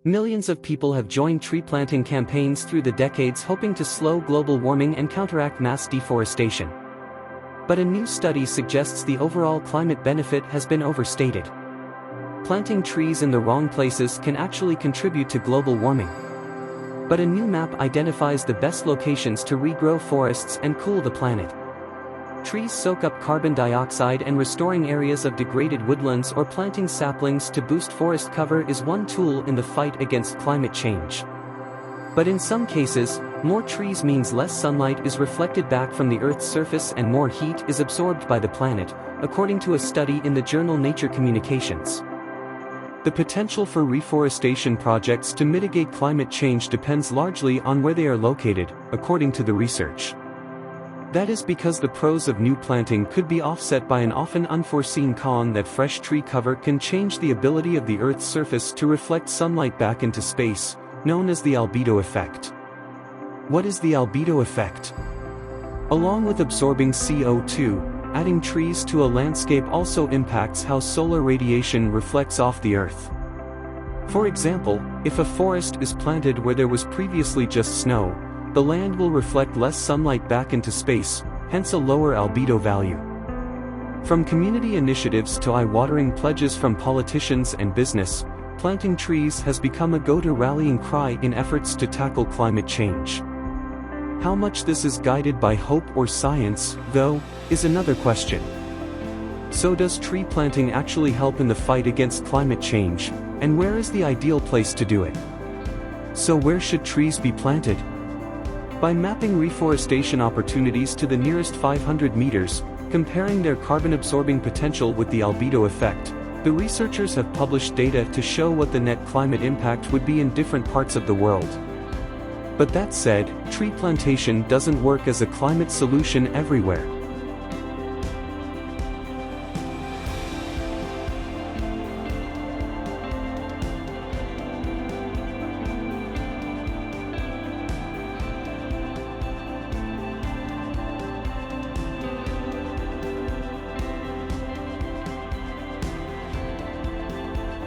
Millions of people have joined tree planting campaigns through the decades hoping to slow global warming and counteract mass deforestation. But a new study suggests the overall climate benefit has been overstated. Planting trees in the wrong places can actually contribute to global warming. But a new map identifies the best locations to regrow forests and cool the planet. Trees soak up carbon dioxide, and restoring areas of degraded woodlands or planting saplings to boost forest cover is one tool in the fight against climate change. But in some cases, more trees means less sunlight is reflected back from the Earth's surface and more heat is absorbed by the planet, according to a study in the journal Nature Communications. The potential for reforestation projects to mitigate climate change depends largely on where they are located, according to the research. That is because the pros of new planting could be offset by an often unforeseen con that fresh tree cover can change the ability of the Earth's surface to reflect sunlight back into space, known as the albedo effect. What is the albedo effect? Along with absorbing CO2, adding trees to a landscape also impacts how solar radiation reflects off the Earth. For example, if a forest is planted where there was previously just snow, the land will reflect less sunlight back into space, hence a lower albedo value. From community initiatives to eye-watering pledges from politicians and business, planting trees has become a go-to rallying cry in efforts to tackle climate change. How much this is guided by hope or science, though, is another question. So does tree planting actually help in the fight against climate change, and where is the ideal place to do it? So where should trees be planted? By mapping reforestation opportunities to the nearest 500 meters, comparing their carbon-absorbing potential with the albedo effect, the researchers have published data to show what the net climate impact would be in different parts of the world. But that said, tree plantation doesn't work as a climate solution everywhere.